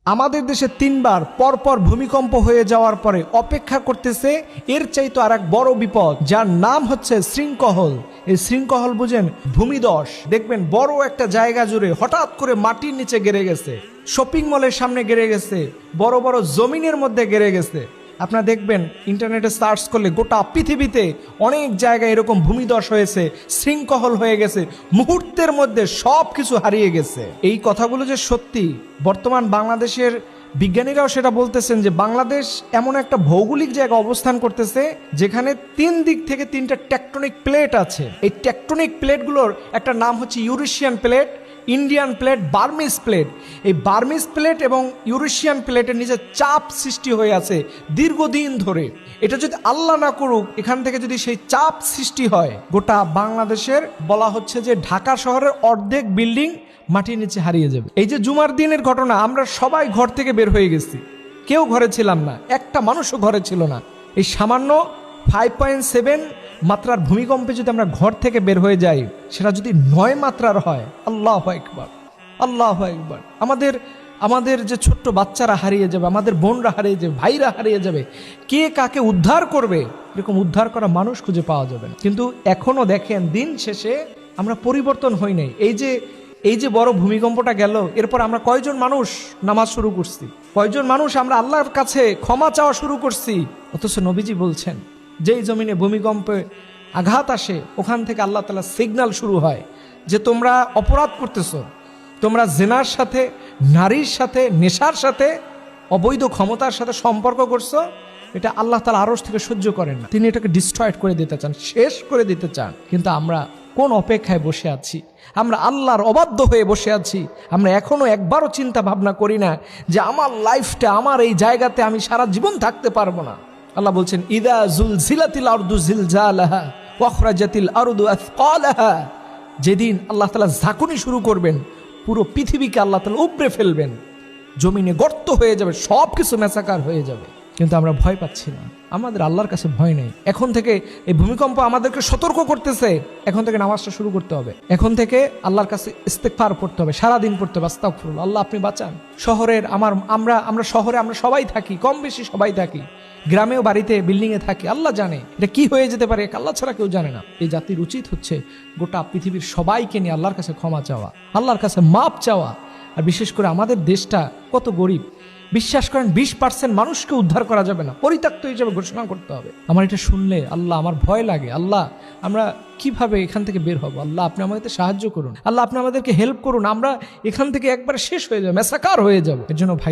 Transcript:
আমাদের দেশে ৩ বার পরপর ভূমিকম্প হয়ে যাওয়ার পরে অপেক্ষা করতেছে এর চাইতো আর এক বড় বিপদ, যার নাম হচ্ছে শৃঙ্খল। এই শৃঙ্খল বুঝেন, ভূমিধস। দেখবেন বড় একটা জায়গা জুড়ে হঠাৎ করে মাটির নিচে গেড়ে গেছে, শপিং মলের সামনে গেড়ে গেছে, বড় বড় জমিনের মধ্যে গেড়ে গেছে। আপনারা দেখবেন ইন্টারনেটে সার্চ করলে গোটা পৃথিবীতে অনেক জায়গায় এরকম ভূমিধস হয়েছে, শৃঙ্খল হয়ে গেছে, মুহূর্তের মধ্যে সব কিছু হারিয়ে গেছে। এই কথাগুলো যে সত্যি, বর্তমান বাংলাদেশের বিজ্ঞানীরাও সেটা বলতেছেন যে বাংলাদেশ এমন একটা ভৌগোলিক জায়গা অবস্থান করতেছে যেখানে 3 দিক থেকে 3টা টেকটনিক প্লেট আছে। এই টেকটনিক প্লেটগুলোর একটা নাম হচ্ছে Eurasian plate, Indian plate, Burmese plate. এই বার্মিজ প্লেট এবং ইউরেশিয়ান প্লেটের নিচে চাপ সৃষ্টি হয়ে আছে দীর্ঘদিন ধরে। এটা যদি আল্লাহ না করুক, এখান থেকে যদি সেই চাপ সৃষ্টি হয়, গোটা বাংলাদেশের বলা হচ্ছে যে ঢাকা শহরের অর্ধেক বিল্ডিং মাটির নিচে হারিয়ে যাবে। এই যে জুমার দিনের ঘটনা, আমরা সবাই ঘর থেকে বের হয়ে গেছি, কেউ ঘরে ছিলাম না, একটা মানুষও ঘরে ছিল না। এই সামান্য 5.7 মাত্রার ভূমিকম্পে যদি আমরা ঘর থেকে বের হয়ে যাই, সেটা যদি 9 মাত্রার হয়, আল্লাহু আকবার, আল্লাহু আকবার। আমাদের যে ছোট্ট বাচ্চারা হারিয়ে যাবে, আমাদের বোনরা হারিয়ে যাবে, ভাইরা হারিয়ে যাবে, কে কাকে উদ্ধার করবে, এরকম উদ্ধার করা মানুষ খুঁজে পাওয়া যাবে না। কিন্তু এখনো দেখেন, দিন শেষে আমরা পরিবর্তন হই নাই। এই যে বড় ভূমিকম্পটা গেল, এরপর আমরা কয়জন মানুষ নামাজ শুরু করছি, কয়জন মানুষ আমরা আল্লাহর কাছে ক্ষমা চাওয়া শুরু করছি। অথচ নবীজি বলছেন, যেই জমিনে ভূমিকম্পে আঘাত আসে, ওখান থেকে আল্লাহ তাআলা সিগন্যাল শুরু হয় যে তোমরা অপরাধ করতেছো, তোমরা জেনার সাথে, নারীর সাথে, নেশার সাথে, অবৈধ ক্ষমতার সাথে সম্পর্ক করছো। এটা আল্লাহ তাআলা আরশ থেকে সহ্য করেন না, তিনি এটাকে ডিস্ট্রয়েড করে দিতে চান, শেষ করে দিতে চান। কিন্তু আমরা কোন অপেক্ষায় বসে আছি? আমরা আল্লাহর অবাধ্য হয়ে বসে আছি। আমরা এখনো একবারও চিন্তা ভাবনা করি না যে আমার লাইফটা, আমার এই জায়গাতে আমি সারা জীবন থাকতে পারবো না। আল্লাহ বলছেন, ইদা জুলজিলাতিল আরদু জিলজালাহা ওয়া আখরাজাতিল আরদু আথকালাহা। যেদিন আল্লাহ তাআলা ঝাঁকুনি শুরু করবেন, পুরো পৃথিবীকে আল্লাহ তাআলা উপড়ে ফেলবেন, জমিনে গর্ত হয়ে যাবে, সব কিছু মেসাকার হয়ে যাবে। কিন্তু আমরা ভয় পাচ্ছি না, আমাদের আল্লাহর কাছে ভয় নেই। এখন থেকে এই ভূমিকম্প আমাদেরকে সতর্ক করতেছে, এখন থেকে নামাজটা শুরু করতে হবে, এখন থেকে আল্লাহর কাছে ইস্তেগফার পড়তে হবে, সারাদিন পড়তে হবে আস্তাগফিরুল্লাহ, আল্লাহ আপনি বাঁচান। শহরের আমরা শহরে আমরা সবাই থাকি, কম বেশি সবাই থাকি, গ্রামেও বাড়িতে বিল্ডিংয়ে থাকি। আল্লাহ জানে এটা কি হয়ে যেতে পারে, আল্লাহ ছাড়া কেউ জানে না। এই জাতির উচিত হচ্ছে গোটা পৃথিবীর সবাইকে নিয়ে আল্লাহর কাছে ক্ষমা চাওয়া, আল্লাহর কাছে মাপ চাওয়া। আর বিশেষ করে আমাদের দেশটা কত গরিব, বিশ্বাস করেন 20% মানুষকে উদ্ধার করা যাবে না, পরিত্যক্ত হিসেবে ঘোষণা করতে হবে। আমার এটা শুনলে আল্লাহ, আমার ভয় লাগে। আল্লাহ, আমরা কিভাবে এখান থেকে বের হব? আল্লাহ আপনি আমাদেরকে সাহায্য করুন, আল্লাহ আপনি আমাদেরকে হেল্প করুন। আমরা এখান থেকে একবারে শেষ হয়ে যাবো, মেসাকার হয়ে যাবো। এর জন্য ভাই